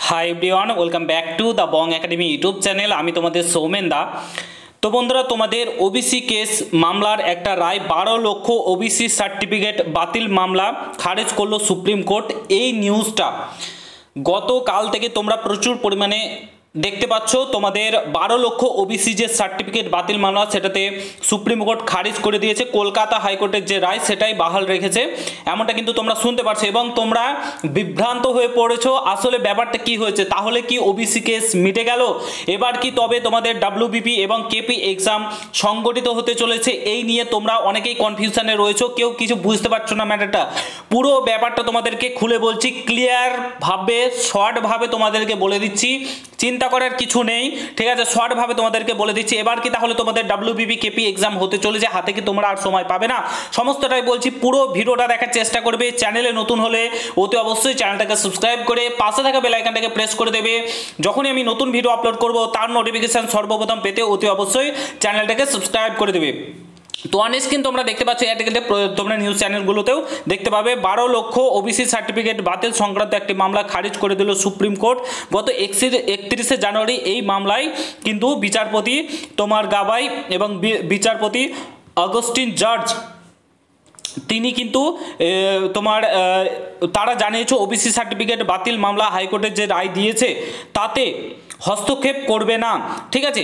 Hi everyone, welcome back to the Bong academy YouTube channel. আমি তোমাদের সৌমেন দা। তো বন্ধুরা, তোমাদের ওবিসি কেস মামলার একটা রায়, 12 লক্ষ ওবিসি সার্টিফিকেট বাতিল মামলা খারিজ করলো সুপ্রিম কোর্ট। এই নিউজটা গতকাল থেকে তোমরা প্রচুর পরিমাণে দেখতে পাচ্ছ। তোমাদের 12 লক্ষ ওবিসি যে সার্টিফিকেট বাতিল মামলা, সেটাতে সুপ্রিম কোর্ট খারিজ করে দিয়েছে। কলকাতা হাইকোর্টের যে রায় সেটাই বাহাল রেখেছে, এমনটা কিন্তু তোমরা শুনতে পারছো এবং তোমরা বিভ্রান্ত হয়ে পড়েছো। আসলে ব্যাপারটা কি হয়েছে? তাহলে কি ওবিসি কেস মিটে গেল? এবার কি তবে তোমাদের ডাব্লিউবিপি এবং কেপি এক্সাম সংগঠিত হতে চলেছে? এই নিয়ে তোমরা অনেকেই কনফিউশনে রয়েছো, কেউ কিছু বুঝতে পারছো না ম্যাটারটা। পুরো ব্যাপারটা তোমাদেরকে খুলে বলছি, ক্লিয়ার ভাবে শর্টভাবে তোমাদেরকে বলে দিচ্ছি, চিন্তা করার কিছু নেই, ঠিক আছে? শর্টভাবে তোমাদেরকে বলে দিচ্ছি। এবার কি তাহলে তোমাদের ডাব্লিউবিপি কেপি এক্সাম হতে চলেছে, হাতে কি তোমরা আর সময় পাবে না? সমস্তটাই বলছি, পুরো ভিডিওটা দেখার চেষ্টা করবে। চ্যানেলে নতুন হলে অতি অবশ্যই চ্যানেলটাকে সাবস্ক্রাইব করে পাশে থাকা বেল আইকনটাকে প্রেস করে দেবে। যখনই আমি নতুন ভিডিও আপলোড করব তার নোটিফিকেশন সর্বপ্রথম পেতে অতি অবশ্যই চ্যানেলটাকে সাবস্ক্রাইব করে দেবে। তো অন স্ক্রিন তোমরা দেখতে পাচ্ছ, আর্টিকেলে তোমরা নিউজ চ্যানেলগুলোতেও দেখতে পাবে, 12 লক্ষ ওবিসি সার্টিফিকেট বাতিল সংক্রান্ত একটি মামলা খারিজ করে দিল সুপ্রিম কোর্ট গত 31শে জানুয়ারি। এই মামলায় কিন্তু বিচারপতি তোমার গাবাই এবং বিচারপতি অগস্টিন জর্জ, তিনি কিন্তু তারা জানিয়েছে ওবিসি সার্টিফিকেট বাতিল মামলা হাইকোর্টের যে রায় দিয়েছে তাতে হস্তক্ষেপ করবে না, ঠিক আছে?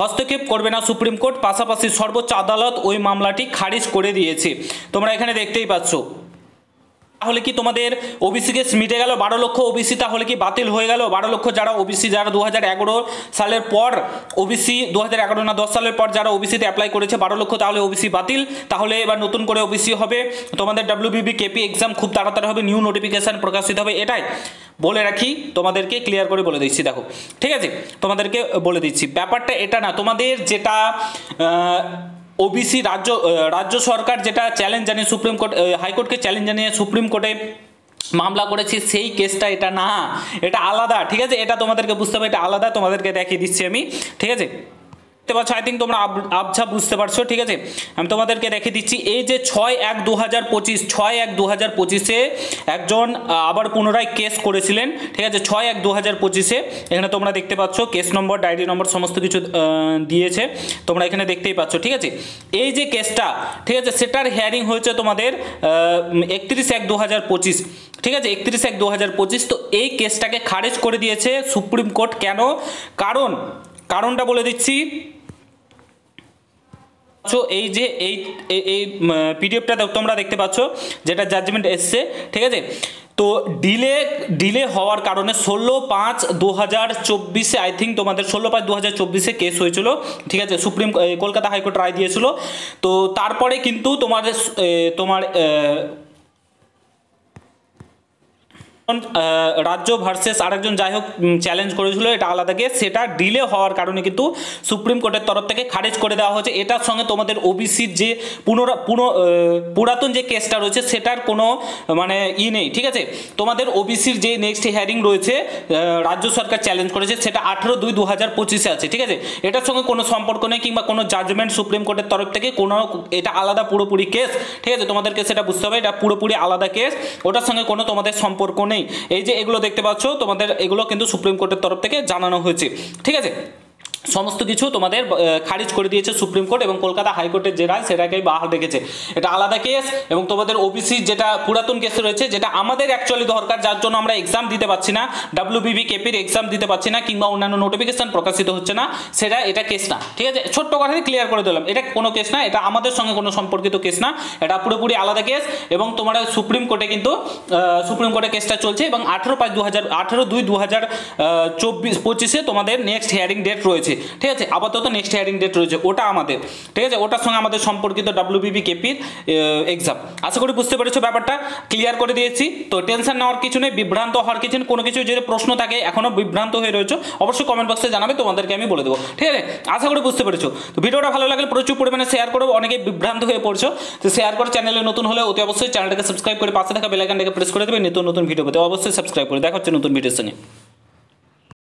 হস্তক্ষেপ করবে না সুপ্রিম কোর্ট। পাশাপাশি সর্বোচ্চ আদালত ওই মামলাটি খারিজ করে দিয়েছে। তোমরা এখানে দেখতেই পাচ্ছ। তাহলে কি তোমাদের ওবিসি কেস মিটে গেল? 12 লক্ষ ওবিসি তাহলে কি বাতিল হয়ে গেল? 12 লক্ষ যারা ওবিসি, যারা 2011 সালের পর ওবিসি, 2011 না 10 সালের পর যারা ওবিসিতে অ্যাপ্লাই করেছে, 12 লক্ষ তাহলে ওবিসি বাতিল। তাহলে এবার নতুন করে ওবিসি হবে। তোমাদের ডাব্লিউবিপি কেপি এক্সাম খুব তাড়াতাড়ি হবে, নিউ নোটিফিকেশন প্রকাশিত হবে। এটাই বলে রাখি, তোমাদেরকে ক্লিয়ার করে বলে দিচ্ছি। দেখো, ঠিক আছে, তোমাদেরকে বলে দিচ্ছি ব্যাপারটা এটা না। তোমাদের যেটা ওবিসি রাজ্য সরকার যেটা চ্যালেঞ্জ জানিয়ে সুপ্রিম কোর্ট, হাইকোর্টকে চ্যালেঞ্জ জানিয়ে সুপ্রিম কোর্টে মামলা করেছে, সেই কেসটা এটা না, এটা আলাদা, ঠিক আছে? এটা তোমাদেরকে বুঝতে হবে, এটা আলাদা। তোমাদেরকে দেখিয়ে দিচ্ছি আমি, ঠিক আছে? দেখতে পাচ্ছ, আই থিঙ্ক তোমরা আবছা বুঝতে পারছো, ঠিক আছে? আমি তোমাদেরকে দেখিয়ে দিচ্ছি। এই যে 6/1/2025 একজন আবার পুনরায় কেস করেছিলেন, ঠিক আছে? 6/1/2025 এখানে তোমরা দেখতে পাচ্ছ কেস নম্বর, ডায়েরি নম্বর সমস্ত কিছু দিয়েছে, তোমরা এখানে দেখতেই পাচ্ছ, ঠিক আছে? এই যে কেসটা, ঠিক আছে, সেটার হিয়ারিং হয়েছে তোমাদের 31/1/2025, ঠিক আছে? 31/1/2025। তো এই কেসটাকে খারিজ করে দিয়েছে সুপ্রিম কোর্ট। কেন? কারণটা বলে দিচ্ছি। এই যে এই পিডিএফটা তোমরা দেখতে পাচ্ছ, যেটা জাজমেন্ট এসছে, ঠিক আছে? তো ডিলে হওয়ার কারণে 16/5/2024 আই থিঙ্ক তোমাদের 16/5/2024 কেস হয়েছিল, ঠিক আছে? কলকাতা হাইকোর্ট রায় দিয়েছিল। তো তারপরে কিন্তু তোমার রাজ্য ভার্সেস আরেকজন যাই হোক চ্যালেঞ্জ করেছিল, এটা আলাদা কেস। সেটা ডিলে হওয়ার কারণে কিন্তু সুপ্রিম কোর্টের তরফ থেকে খারিজ করে দেওয়া হয়েছে। এটার সঙ্গে তোমাদের ওবিসির যে পুরাতন যে কেসটা রয়েছে সেটার কোনো মানে নেই, ঠিক আছে? তোমাদের ওবিসির যে নেক্সট হিয়ারিং রয়েছে, রাজ্য সরকার চ্যালেঞ্জ করেছে, সেটা 18/2/2025 আছে, ঠিক আছে? এটার সঙ্গে কোনো সম্পর্ক নেই, কিংবা কোনো জাজমেন্ট সুপ্রিম কোর্টের তরফ থেকে কোনো, এটা আলাদা পুরোপুরি কেস, ঠিক আছে? তোমাদেরকে সেটা বুঝতে হবে, এটা পুরোপুরি আলাদা কেস, ওটার সঙ্গে কোনো তোমাদের সম্পর্ক নেই। এই যে এগুলো দেখতে পাচ্ছ, তোমাদের এগুলো কিন্তু সুপ্রিম কোর্টের তরফ থেকে জানানো হয়েছে, ঠিক আছে? সমস্ত কিছু তোমাদের খারিজ করে দিয়েছে সুপ্রিম কোর্ট, এবং কলকাতা হাইকোর্টের যে রায় সেটাকেই বাহাল রেখেছে। এটা আলাদা কেস। এবং তোমাদের ওবিসি যেটা পুরাতন কেস রয়েছে, যেটা আমাদের অ্যাকচুয়ালি দরকার, যার জন্য আমরা এক্সাম দিতে পারছি না, ডাব্লিউবিপি কেপির এক্সাম দিতে পারছি না, কিংবা অন্যান্য নোটিফিকেশন প্রকাশিত হচ্ছে না, এটা কেস না, ঠিক আছে? ছোট্ট কথায় ক্লিয়ার করে দিলাম, এটা কোনো কেস না, এটা আমাদের সঙ্গে কোনো সম্পর্কিত কেস না, এটা পুরোপুরি আলাদা কেস। এবং তোমরা সুপ্রিম কোর্টে কিন্তু সুপ্রিম কোর্টে কেসটা চলছে, এবং 18/2/25 তোমাদের নেক্সট হিয়ারিং ডেট রয়েছে, ঠিক আছে? আপাতত নেক্সট হিয়ারিং ডেট রয়েছে, ওটা আমাদের, ঠিক আছে? ওটার সঙ্গে আমাদের সম্পর্কিত ডাব্লিউবিপি কেপির এক্সাম। আশা করি বুঝতে পেরেছো, ব্যাপারটা ক্লিয়ার করে দিয়েছি। তো টেনশন নেওয়ার কিছু নেই, বিভ্রান্ত হওয়ার কিছু নেই। কোনো কিছু যদি প্রশ্ন থাকে, এখনো বিভ্রান্ত হয়ে রয়েছে, অবশ্যই কমেন্ট বক্সে জানাবে, তোমাদেরকে আমি বলে দেবো, ঠিক আছে? আশা করি বুঝতে পেরেছো। তো ভিডিওটা ভালো লাগলে প্রচুর পরিমাণে শেয়ার করো, অনেকে বিভ্রান্ত হয়ে পড়ছো, তো শেয়ার করে, চ্যানেলে নতুন হলে অতি অবশ্যই চ্যানেলটাকে সাবস্ক্রাইব করে পাশে থাকা বেল আইকনটাকে প্রেস করে দেবে। নতুন ভিডিও পেতে অবশ্যই সাবস্ক্রাইব করে। দেখা হচ্ছে নতুন ভিডিওর সঙ্গে।